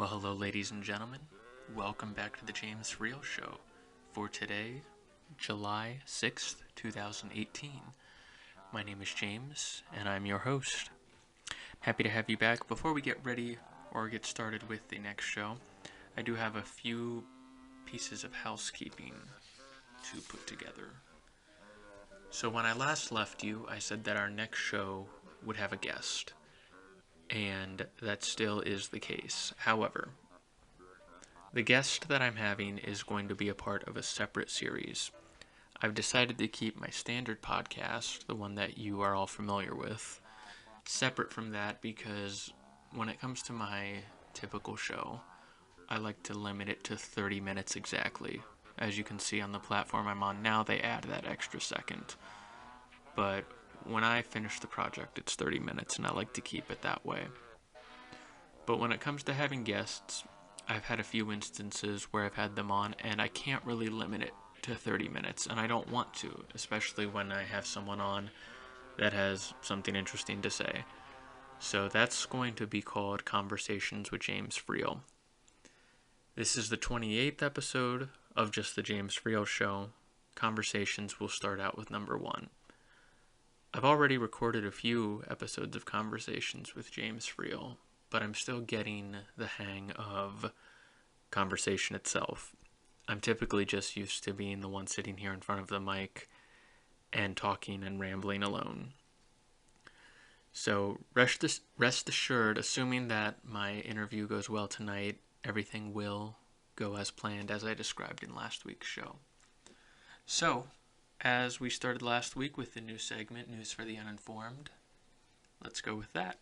Well, hello, ladies and gentlemen. Welcome back to the James Freel Show for today, July 6th, 2018. My name is James, and I'm your host. Happy to have you back. Before we get ready or get started with the next show, I do have a few pieces of housekeeping to put together. So when I last left you, I said that our next show would have a guest, and that still is the case. However, the guest that I'm having is going to be a part of a separate series. I've decided to keep my standard podcast, the one that you are all familiar with, separate from that because when it comes to my typical show, I like to limit it to 30 minutes exactly. As you can see on the platform I'm on now, they add that extra second. But when I finish the project, it's 30 minutes, and I like to keep it that way. But when it comes to having guests, I've had a few instances where I've had them on, and I can't really limit it to 30 minutes, and I don't want to, especially when I have someone on that has something interesting to say. So that's going to be called Conversations with James Freel. This is the 28th episode of just the James Freel Show. Conversations will start out with number 1. I've already recorded a few episodes of Conversations with James Freel, but I'm still getting the hang of conversation itself. I'm typically just used to being the one sitting here in front of the mic and talking and rambling alone. So rest assured, assuming that my interview goes well tonight, everything will go as planned as I described in last week's show. So, as we started last week with the new segment, News for the Uninformed, let's go with that.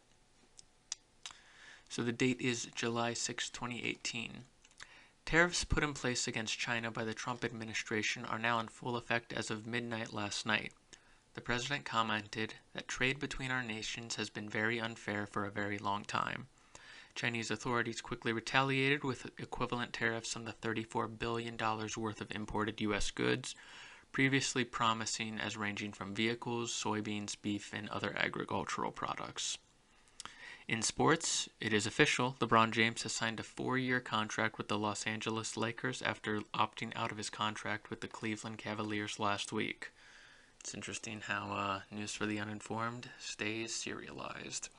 So the date is July 6, 2018. Tariffs put in place against China by the Trump administration are now in full effect as of midnight last night. The president commented that trade between our nations has been very unfair for a very long time. Chinese authorities quickly retaliated with equivalent tariffs on the $34 billion worth of imported U.S. goods, previously promising as ranging from vehicles, soybeans, beef, and other agricultural products. In sports, it is official. LeBron James has signed a 4-year contract with the Los Angeles Lakers after opting out of his contract with the Cleveland Cavaliers last week. It's interesting how News for the Uninformed stays serialized.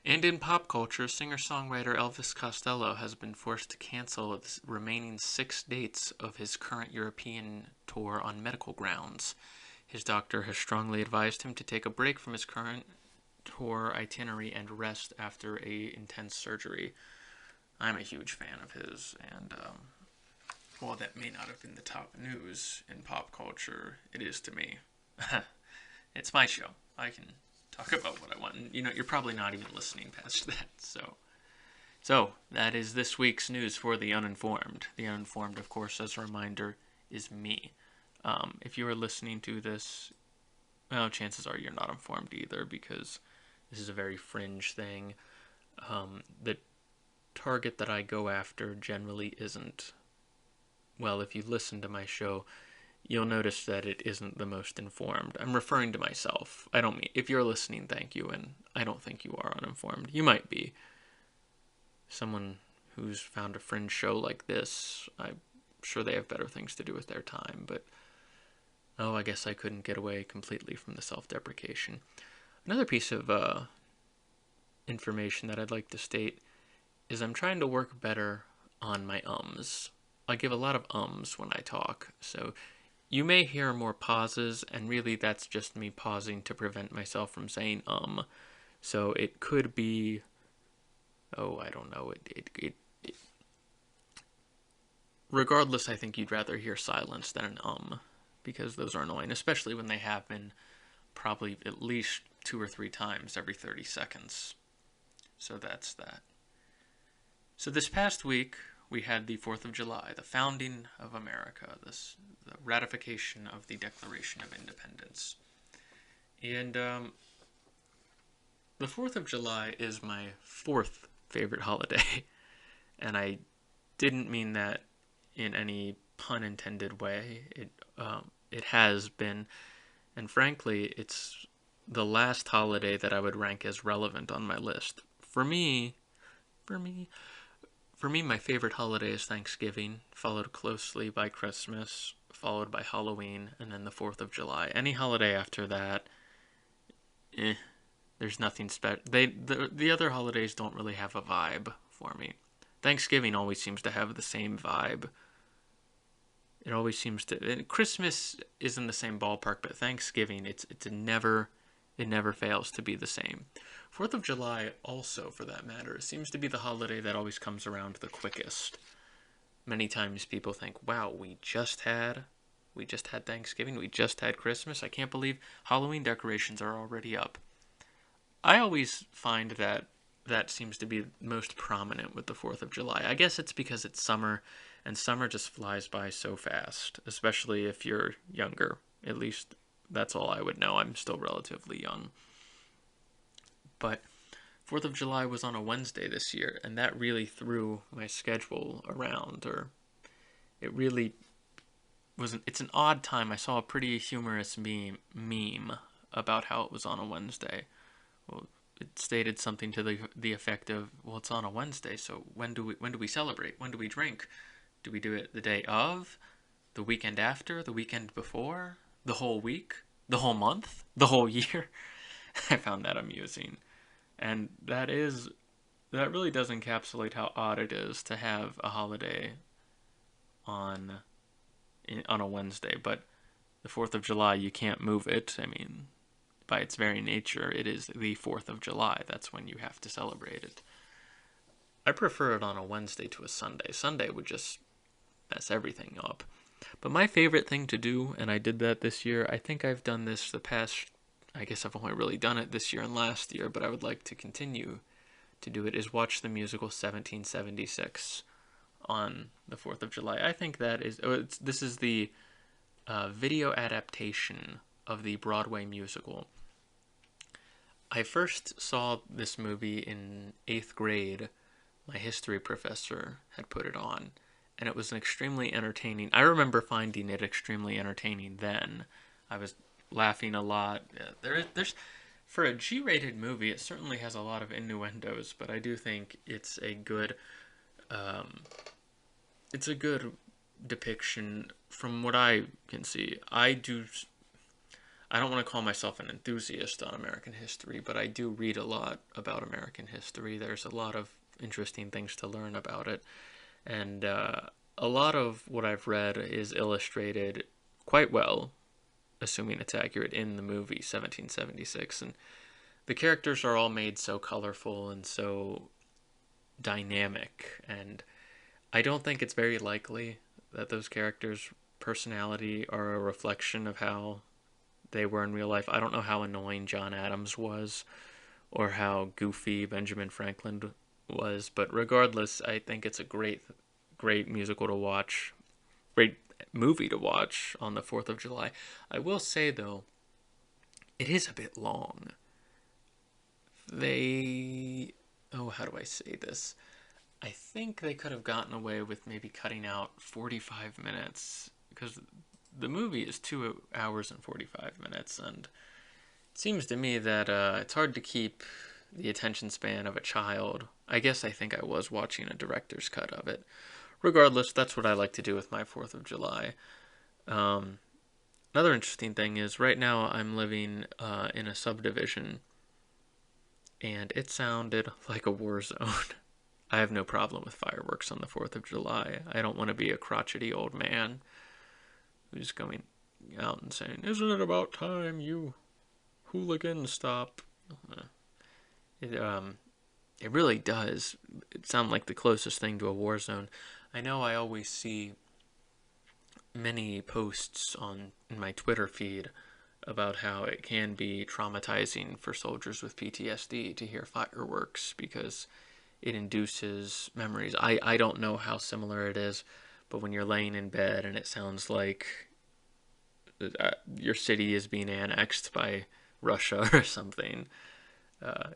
And in pop culture, singer-songwriter Elvis Costello has been forced to cancel the remaining 6 dates of his current European tour on medical grounds. His doctor has strongly advised him to take a break from his current tour itinerary and rest after a intense surgery. I'm a huge fan of his, and while that may not have been the top news in pop culture, it is to me. It's my show. I can talk about what I want. And, you're probably not even listening past that. So that is this week's news for the uninformed. The uninformed, of course, as a reminder, is me. If you are listening to this, well, chances are you're not informed either, because this is a very fringe thing. The target that I go after generally isn't, well, if you listen to my show, you'll notice that it isn't the most informed. I'm referring to myself. I don't mean, if you're listening, thank you, and I don't think you are uninformed. You might be. Someone who's found a fringe show like this, I'm sure they have better things to do with their time, but I guess I couldn't get away completely from the self-deprecation. Another piece of information that I'd like to state is I'm trying to work better on my ums. I give a lot of ums when I talk, so you may hear more pauses, and really that's just me pausing to prevent myself from saying So it could be, I don't know, regardless, I think you'd rather hear silence than an because those are annoying, especially when they happen probably at least 2 or 3 times every 30 seconds. So that's that. So this past week, we had the 4th of July, the founding of America, the ratification of the Declaration of Independence. And the 4th of July is my 4th favorite holiday, and I didn't mean that in any pun-intended way. It has been, and frankly, it's the last holiday that I would rank as relevant on my list. For me, For me, my favorite holiday is Thanksgiving, followed closely by Christmas, followed by Halloween, and then the 4th of July. Any holiday after that, eh, there's nothing special. The other holidays don't really have a vibe for me. Thanksgiving always seems to have the same vibe. It always seems to. And Christmas is in the same ballpark, but Thanksgiving, it never fails to be the same. 4th of July, also for that matter, seems to be the holiday that always comes around the quickest. Many times people think, "Wow, we just had Thanksgiving, we just had Christmas. I can't believe Halloween decorations are already up." I always find that that seems to be most prominent with the 4th of July. I guess it's because it's summer, and summer just flies by so fast, especially if you're younger. At least that's all I would know. I'm still relatively young. But 4th of July was on a Wednesday this year, and that really threw my schedule around, or it really it's an odd time. I saw a pretty humorous meme about how it was on a Wednesday. Well, it stated something to the effect of, "Well, it's on a Wednesday, so when do we celebrate? When do we drink? Do we do it the day of, the weekend after, the weekend before, the whole week, the whole month, the whole year?" I found that amusing, and that really does encapsulate how odd it is to have a holiday on a Wednesday. But the 4th of July, you can't move it. I mean, by its very nature, it is the 4th of July. That's when you have to celebrate it. I prefer it on a Wednesday to a Sunday. Sunday would just mess everything up. But my favorite thing to do, and I did that this year, I think I've done this the past, I guess I've only really done it this year and last year, but I would like to continue to do it, is watch the musical 1776 on the 4th of July. I think that is, this is the video adaptation of the Broadway musical. I first saw this movie in 8th grade. My history professor had put it on, and it was an extremely entertaining. I remember finding it extremely entertaining then. I was laughing a lot. There's for a G-rated movie, it certainly has a lot of innuendos, but I do think it's a good depiction from what I can see. I don't want to call myself an enthusiast on American history, but I do read a lot about American history. There's a lot of interesting things to learn about it, and a lot of what I've read is illustrated quite well, assuming it's accurate, in the movie 1776, and the characters are all made so colorful and so dynamic, and I don't think it's very likely that those characters' personality are a reflection of how they were in real life. I don't know how annoying John Adams was, or how goofy Benjamin Franklin was, but regardless, I think it's a great musical to watch, great movie to watch on the 4th of July. I will say, though, it is a bit long. How do I say this? I think they could have gotten away with maybe cutting out 45 minutes, because the movie is 2 hours and 45 minutes, and it seems to me that it's hard to keep the attention span of a child. I guess I think I was watching a director's cut of it. Regardless, that's what I like to do with my 4th of July. Another interesting thing is, right now I'm living in a subdivision, and it sounded like a war zone. I have no problem with fireworks on the 4th of July. I don't want to be a crotchety old man who's going out and saying, "Isn't it about time you hooligans stop?" It really does. It sounds like the closest thing to a war zone. I know I always see many posts in my Twitter feed about how it can be traumatizing for soldiers with PTSD to hear fireworks because it induces memories. I don't know how similar it is, but when you're laying in bed and it sounds like your city is being annexed by Russia or something,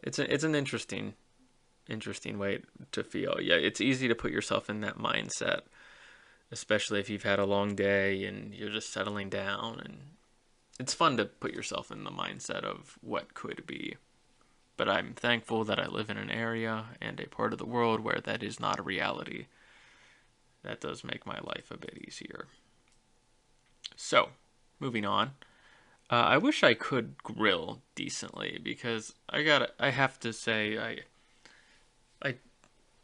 it's an interesting way to feel. Yeah, it's easy to put yourself in that mindset, especially if you've had a long day and you're just settling down, and it's fun to put yourself in the mindset of what could be. but I'm thankful that I live in an area and a part of the world where that is not a reality. That does make my life a bit easier. So, moving on. I wish I could grill decently because I have to say I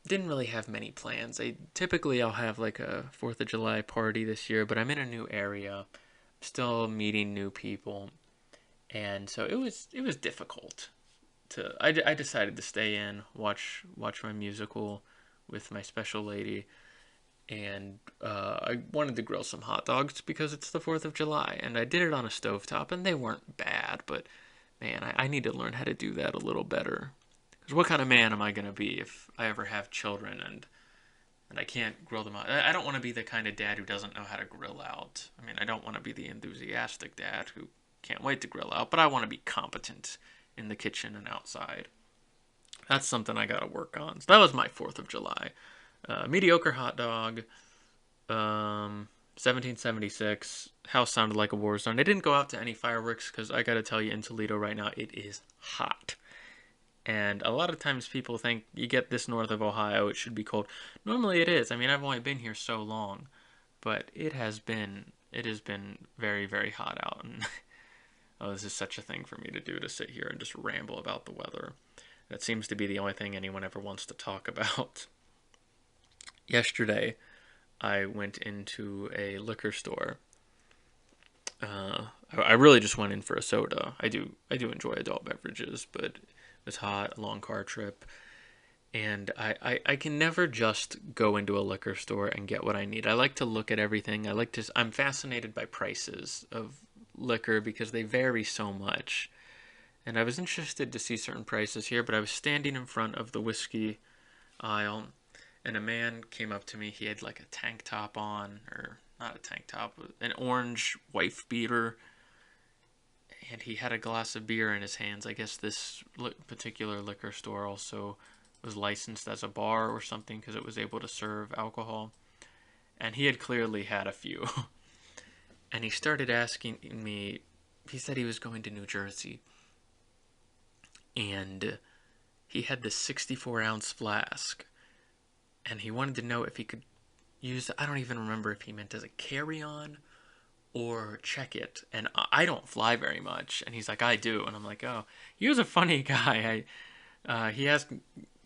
didn't really have many plans. I'll have like a 4th of July party this year, but I'm in a new area, still meeting new people, and so it was difficult I decided to stay in, watch my musical with my special lady, and I wanted to grill some hot dogs because it's the 4th of July, and I did it on a stovetop, and they weren't bad, but man, I need to learn how to do that a little better. Because what kind of man am I going to be if I ever have children and I can't grill them out? I don't want to be the kind of dad who doesn't know how to grill out. I mean, I don't want to be the enthusiastic dad who can't wait to grill out, but I want to be competent in the kitchen and outside. That's something I got to work on. So that was my 4th of July. Mediocre hot dog. 1776. House sounded like a war zone. I didn't go out to any fireworks because I got to tell you, in Toledo right now, it is hot. And a lot of times people think you get this north of Ohio, it should be cold. Normally it is. I mean, I've only been here so long, but it has been very, very hot out. And oh, this is such a thing for me to do, to sit here and just ramble about the weather. That seems to be the only thing anyone ever wants to talk about. Yesterday, I went into a liquor store. I really just went in for a soda. I do enjoy adult beverages, but it was hot, a long car trip, and I can never just go into a liquor store and get what I need. I like to look at everything. I'm fascinated by prices of liquor because they vary so much. And I was interested to see certain prices here, but I was standing in front of the whiskey aisle, and a man came up to me. He had like a tank top on, or not a tank top, an orange wife beater, and he had a glass of beer in his hands. I guess this particular liquor store also was licensed as a bar or something because it was able to serve alcohol. And he had clearly had a few. And he started asking me, he said he was going to New Jersey. And he had this 64-ounce flask. And he wanted to know if he could use it. I don't even remember if he meant as a carry-on or check it. And I don't fly very much. And he's like, I do. And I'm like, oh, he was a funny guy. He asked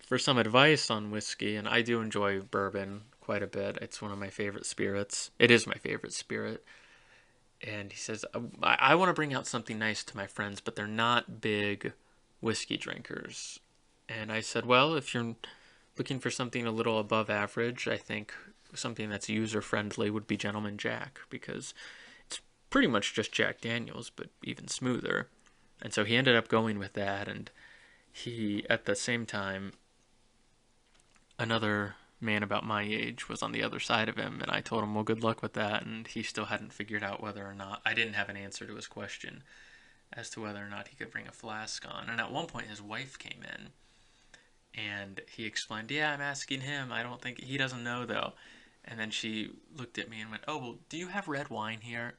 for some advice on whiskey, and I do enjoy bourbon quite a bit. It's one of my favorite spirits. It is my favorite spirit. And he says, I want to bring out something nice to my friends, but they're not big whiskey drinkers. And I said, well, if you're looking for something a little above average, I think something that's user-friendly would be Gentleman Jack, because it's pretty much just Jack Daniels, but even smoother. And so he ended up going with that, and he, at the same time, another man about my age was on the other side of him, and I told him, well, good luck with that, and he still hadn't figured out whether or not, I didn't have an answer to his question as to whether or not he could bring a flask on. And at one point, his wife came in, and he explained, yeah, I'm asking him, he doesn't know, though. And then she looked at me and went, oh, well, do you have red wine here?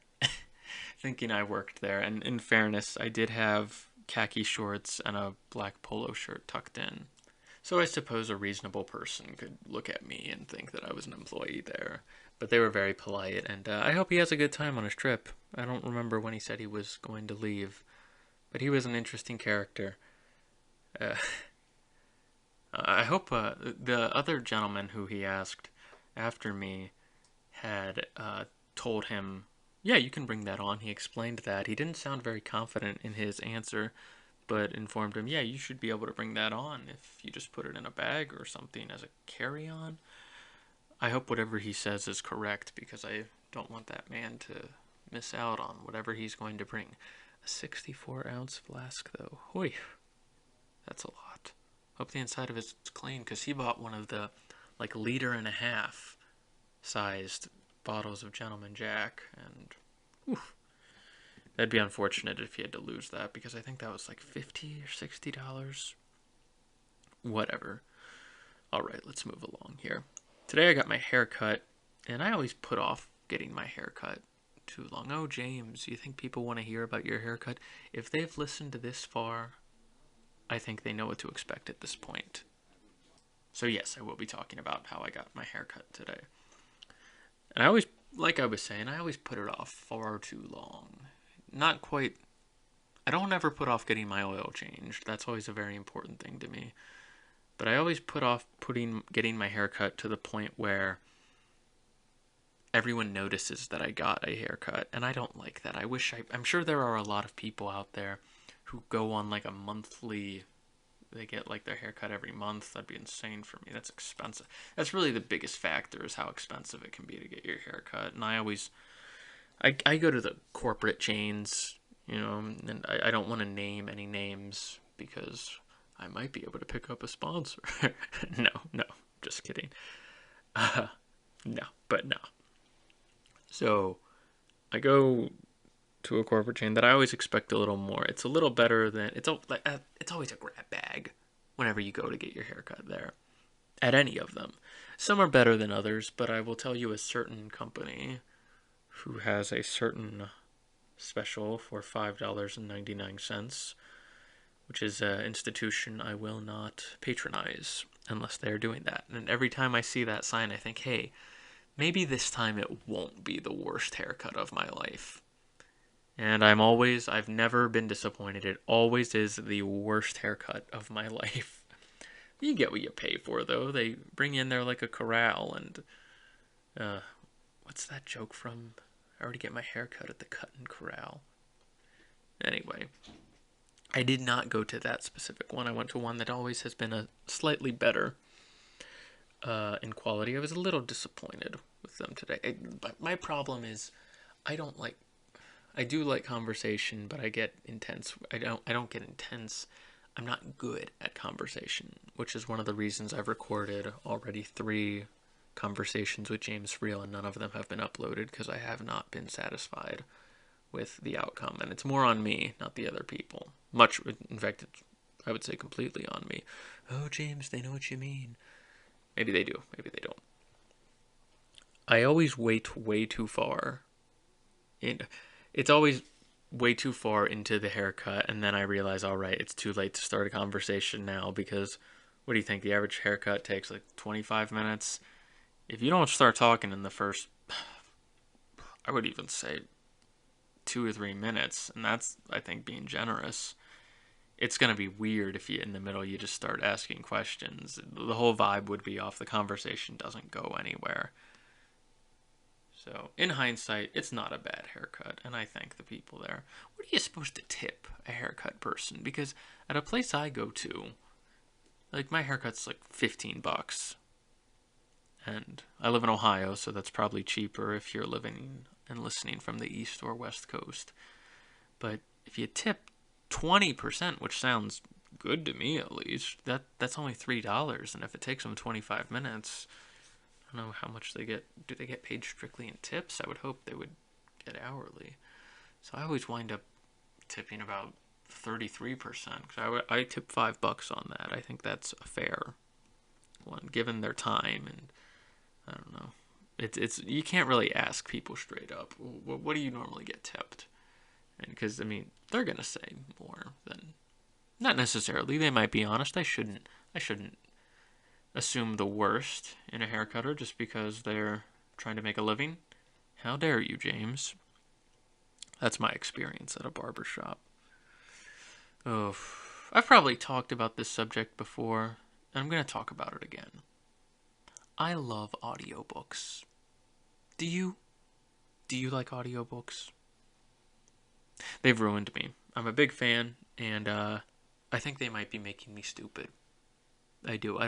Thinking I worked there. And in fairness, I did have khaki shorts and a black polo shirt tucked in. So I suppose a reasonable person could look at me and think that I was an employee there. But they were very polite, and I hope he has a good time on his trip. I don't remember when he said he was going to leave, but he was an interesting character. I hope the other gentleman who he asked after me had told him, yeah, you can bring that on. He explained that. He didn't sound very confident in his answer, but informed him, yeah, you should be able to bring that on if you just put it in a bag or something as a carry-on. I hope whatever he says is correct, because I don't want that man to miss out on whatever he's going to bring. A 64-ounce flask, though. Hoy, that's a lot. Hope the inside of it's clean, because he bought one of the, like, 1.5-liter sized bottles of Gentleman Jack, and oof, that'd be unfortunate if he had to lose that, because I think that was like $50 or $60. Whatever. Alright, let's move along here. Today I got my hair cut, and I always put off getting my hair cut too long. Oh, James, you think people want to hear about your haircut? If they've listened to this far, I think they know what to expect at this point. So yes, I will be talking about how I got my haircut today. And I always, like I was saying, I always put it off far too long. Not quite, I don't ever put off getting my oil changed. That's always a very important thing to me. But I always put off getting my haircut to the point where everyone notices that I got a haircut, and I don't like that. I'm sure there are a lot of people out there who go on like a monthly, they get like their haircut every month. That'd be insane for me. That's expensive. That's really the biggest factor, is how expensive it can be to get your haircut. And I go to the corporate chains, and I don't want to name any names because I might be able to pick up a sponsor. No, just kidding. No. So I go to a corporate chain that I always expect a little more. It's a little better than, it's always a grab bag whenever you go to get your haircut there, at any of them. Some are better than others, but I will tell you a certain company who has a certain special for $5.99, which is an institution I will not patronize unless they're doing that. And every time I see that sign, I think, hey, maybe this time it won't be the worst haircut of my life. And I've never been disappointed. It always is the worst haircut of my life. You get what you pay for, though. They bring you in there like a corral, and what's that joke from? I already get my haircut at the Cut-in Corral. Anyway, I did not go to that specific one. I went to one that always has been a slightly better in quality. I was a little disappointed with them today. But my problem is, I do like conversation, but I get intense. I don't get intense. I'm not good at conversation, which is one of the reasons I've recorded already 3 conversations with James Freel, and none of them have been uploaded because I have not been satisfied with the outcome. And it's more on me, not the other people. In fact, I would say completely on me. Oh, James, they know what you mean. Maybe they do. Maybe they don't. I always wait way too far. It's always way too far into the haircut, and then I realize, all right, it's too late to start a conversation now, because what do you think? The average haircut takes like 25 minutes. If you don't start talking in the first, I would even say 2 or 3 minutes, and that's, I think, being generous. It's going to be weird if in the middle you just start asking questions. The whole vibe would be off. The conversation doesn't go anywhere. So, in hindsight, it's not a bad haircut, and I thank the people there. What are you supposed to tip a haircut person? Because at a place I go to, like, my haircut's like $15. And I live in Ohio, so that's probably cheaper if you're living and listening from the East or West Coast. But if you tip 20%, which sounds good to me at least, that's only $3. And if it takes them 25 minutes... I don't know how much they get. Do they get paid strictly in tips? I would hope they would get hourly. So I always wind up tipping about 33%. Because I tip $5 on that. I think that's a fair one, given their time. And I don't know. It's you can't really ask people straight up. What do you normally get tipped? And because they're gonna say more than, not necessarily. They might be honest. I shouldn't assume the worst in a haircutter just because they're trying to make a living. How dare you, James? That's my experience at a barber shop. Oh, I've probably talked about this subject before, and I'm going to talk about it again. I love audiobooks. Do you? Do you like audiobooks? They've ruined me. I'm a big fan, and I think they might be making me stupid. I do. I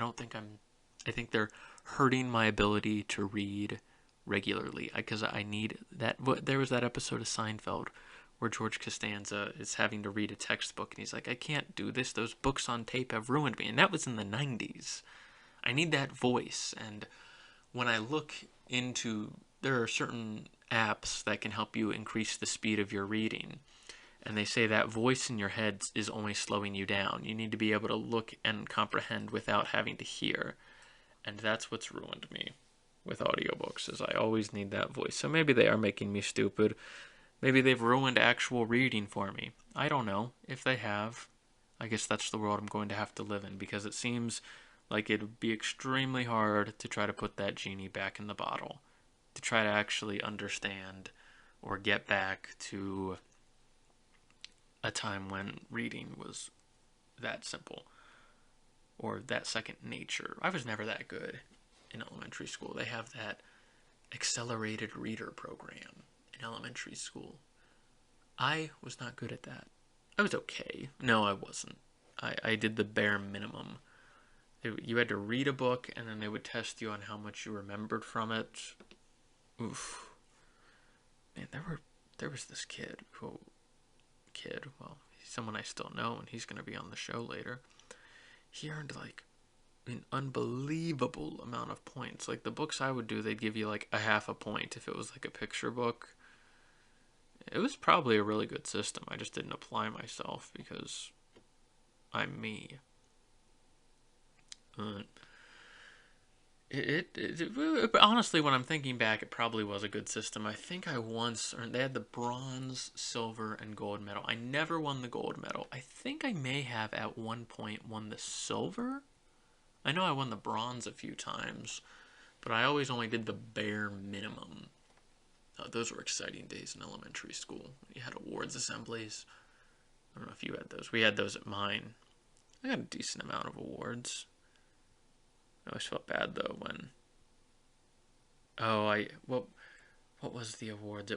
think they're hurting my ability to read regularly, because I need that. There was that episode of Seinfeld where George Costanza is having to read a textbook, and he's like, I can't do this. Those books on tape have ruined me. And that was in the 90s. I need that voice. And when I look into, there are certain apps that can help you increase the speed of your reading. And they say that voice in your head is only slowing you down. You need to be able to look and comprehend without having to hear. And that's what's ruined me with audiobooks, is I always need that voice. So maybe they are making me stupid. Maybe they've ruined actual reading for me. I don't know. If they have, I guess that's the world I'm going to have to live in, because it seems like it would be extremely hard to try to put that genie back in the bottle, to try to actually understand or get back to a time when reading was that simple or that second nature. I was never that good in elementary school. They have that accelerated reader program in elementary school. I was not good at that. I was okay. No, I wasn't. I did the bare minimum. You had to read a book, and then they would test you on how much you remembered from it. Oof. Man, there was this kid, well, he's someone I still know, and he's going to be on the show later. He earned like an unbelievable amount of points. Like the books I would do, they'd give you like a half a point if it was like a picture book. It was probably a really good system. I just didn't apply myself because I'm me. Honestly, when I'm thinking back, it probably was a good system. I think I once earned, they had the bronze, silver, and gold medal. I never won the gold medal. I think I may have at one point won the silver. I know I won the bronze a few times, but I always only did the bare minimum. Those were exciting days in elementary school. You had awards assemblies. I don't know if you had those. We had those at mine. I got a decent amount of awards. I always felt bad though when. What was the awards?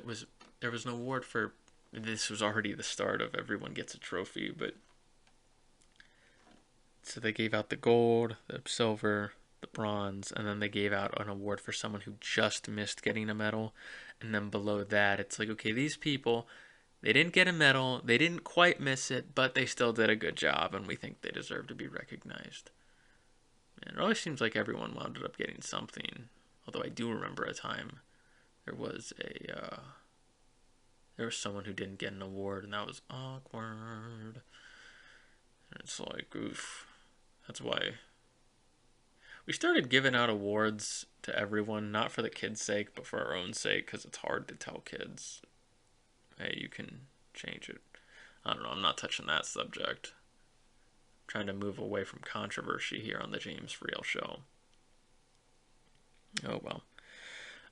There was an award for. This was already the start of everyone gets a trophy, but so they gave out the gold, the silver, the bronze, and then they gave out an award for someone who just missed getting a medal. And then below that, it's like, okay, these people, they didn't get a medal, they didn't quite miss it, but they still did a good job, and we think they deserve to be recognized. And it always seems like everyone wound up getting something. Although I do remember a time there was someone who didn't get an award, and that was awkward. And it's like, oof. That's why we started giving out awards to everyone, not for the kids' sake, but for our own sake, because it's hard to tell kids, hey, you can change it. I don't know, I'm not touching that subject. I'm trying to move away from controversy here on the James Freel Show. Oh, well.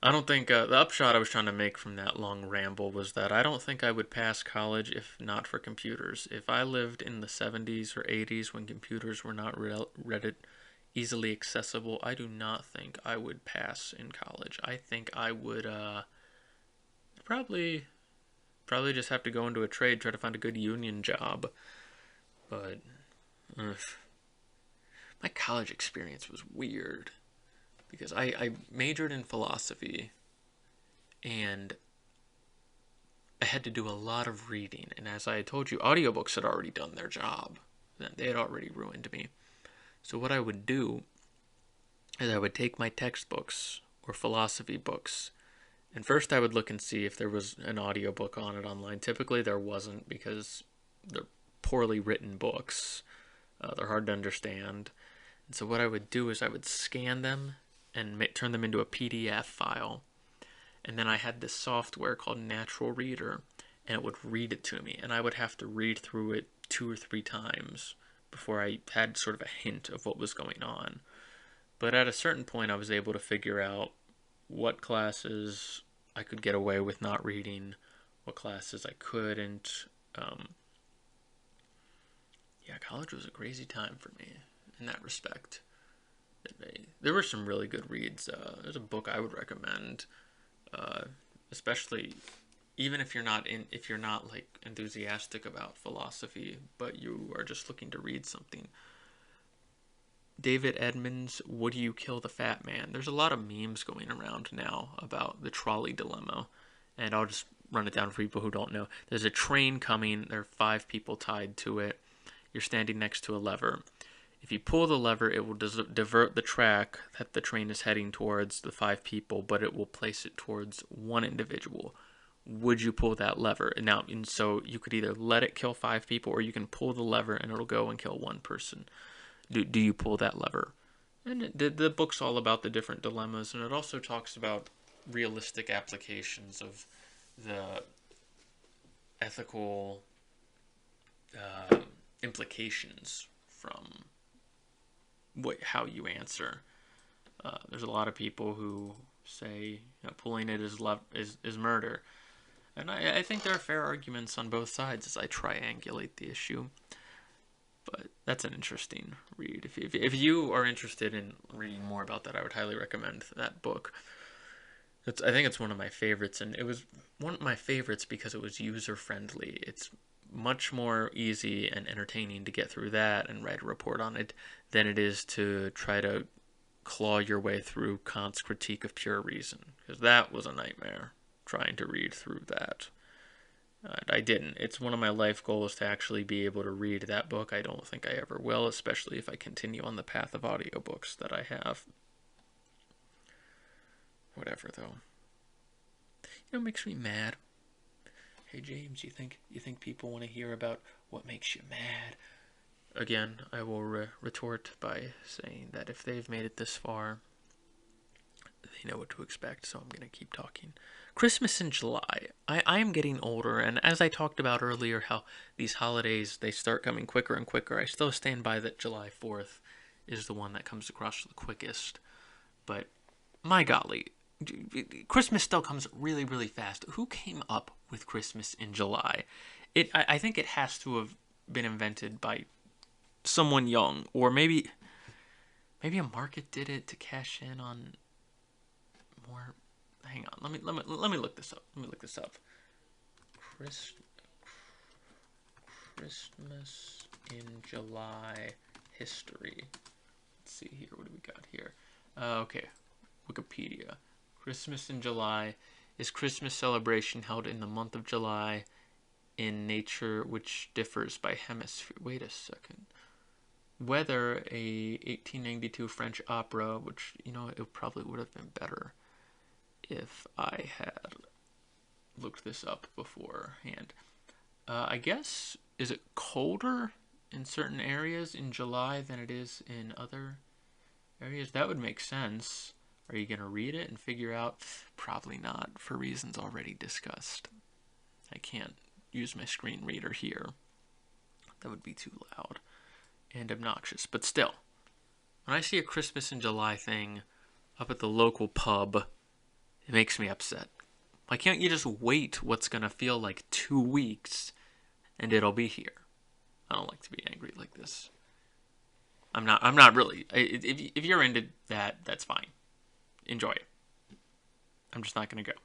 I don't think, the upshot I was trying to make from that long ramble was that I don't think I would pass college if not for computers. If I lived in the 70s or 80s when computers were not easily accessible, I do not think I would pass in college. I think I would probably just have to go into a trade, try to find a good union job. But my college experience was weird because I majored in philosophy, and I had to do a lot of reading. And as I had told you, audiobooks had already done their job. They had already ruined me. So what I would do is I would take my textbooks or philosophy books, and first I would look and see if there was an audiobook on it online. Typically there wasn't, because they're poorly written books. They're hard to understand. And so what I would do is I would scan them and turn them into a PDF file. And then I had this software called Natural Reader, and it would read it to me. And I would have to read through it 2 or 3 times before I had sort of a hint of what was going on. But at a certain point, I was able to figure out what classes I could get away with not reading, what classes I couldn't. Yeah, college was a crazy time for me in that respect. There were some really good reads. There's a book I would recommend, especially even if you're not like enthusiastic about philosophy, but you are just looking to read something. David Edmonds' Would You Kill the Fat Man? There's a lot of memes going around now about the trolley dilemma, and I'll just run it down for people who don't know. There's a train coming. There are 5 people tied to it. You're standing next to a lever. If you pull the lever, it will divert the track that the train is heading towards the 5 people, but it will place it towards one individual. Would you pull that lever? And so you could either let it kill 5 people, or you can pull the lever and it'll go and kill 1 person. Do you pull that lever? And the book's all about the different dilemmas, and it also talks about realistic applications of the ethical implications from how you answer. There's a lot of people who say pulling it is murder, and I think there are fair arguments on both sides as I triangulate the issue. But that's an interesting read. If you are interested in reading more about that, I would highly recommend that book. I think it's one of my favorites, and it was one of my favorites because it was user friendly. It's much more easy and entertaining to get through that and write a report on it than it is to try to claw your way through Kant's Critique of Pure Reason, because that was a nightmare trying to read through that. I didn't. It's one of my life goals to actually be able to read that book. I don't think I ever will, especially if I continue on the path of audiobooks that I have. Whatever, though. It makes me mad. Hey, James, you think people want to hear about what makes you mad? Again, I will retort by saying that if they've made it this far, they know what to expect, so I'm going to keep talking. Christmas in July. I am getting older, and as I talked about earlier, how these holidays, they start coming quicker and quicker. I still stand by that July 4th is the one that comes across the quickest. But, my golly, Christmas still comes really, really fast. Who came up with Christmas in July? I think it has to have been invented by someone young, or maybe a market did it to cash in on more. Hang on, let me look this up. Christmas in July history. Let's see here. What do we got here? Okay, Wikipedia. Christmas in July is Christmas celebration held in the month of July in nature, which differs by hemisphere. Wait a second. Whether a 1892 French opera, which, it probably would have been better if I had looked this up beforehand. I guess, is it colder in certain areas in July than it is in other areas? That would make sense. Are you going to read it and figure out? Probably not, for reasons already discussed. I can't use my screen reader here. That would be too loud and obnoxious. But still, when I see a Christmas in July thing up at the local pub, it makes me upset. Why can't you just wait what's going to feel like 2 weeks and it'll be here? I don't like to be angry like this. I'm not really. If you're into that, that's fine. Enjoy it. I'm just not going to go.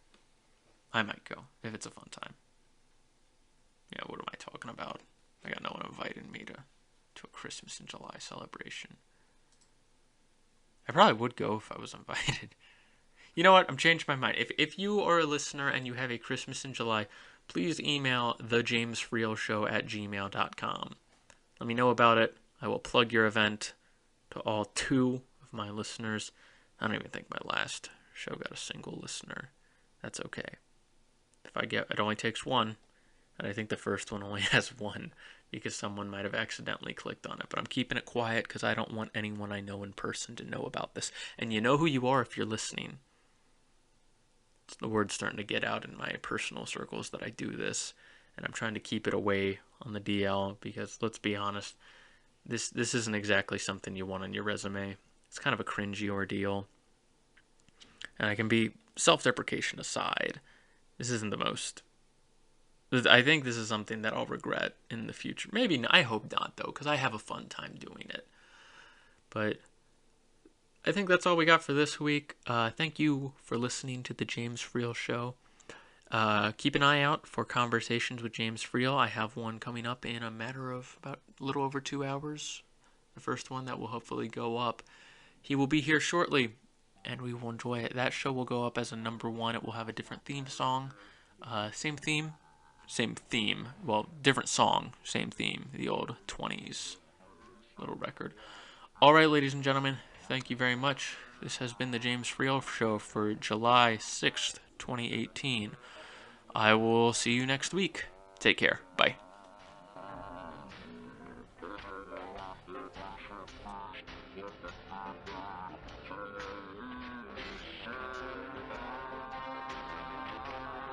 I might go if it's a fun time. Yeah, what am I talking about? I got no one inviting me to a Christmas in July celebration. I probably would go if I was invited. You know what? I'm changing my mind. If you are a listener and you have a Christmas in July, please email thejamesfreelshow@gmail.com. Let me know about it. I will plug your event to all 2 of my listeners. I don't even think my last show got a single listener. That's okay. It only takes 1, and I think the first one only has 1 because someone might have accidentally clicked on it. But I'm keeping it quiet because I don't want anyone I know in person to know about this. And you know who you are if you're listening. The word's starting to get out in my personal circles that I do this, and I'm trying to keep it away on the DL because, let's be honest, this isn't exactly something you want on your resume. It's kind of a cringy ordeal, and I can be self-deprecation aside. This isn't the most. I think this is something that I'll regret in the future. Maybe, I hope not, though, because I have a fun time doing it. But I think that's all we got for this week. Thank you for listening to the James Freel Show. Keep an eye out for conversations with James Freel. I have one coming up in a matter of about a little over 2 hours. The first one that will hopefully go up. He will be here shortly, and we will enjoy it. That show will go up as a number 1. It will have a different theme song. Same theme. Well, different song, same theme. The old 20s little record. All right, ladies and gentlemen, thank you very much. This has been the James Freel Show for July 6th, 2018. I will see you next week. Take care. Bye.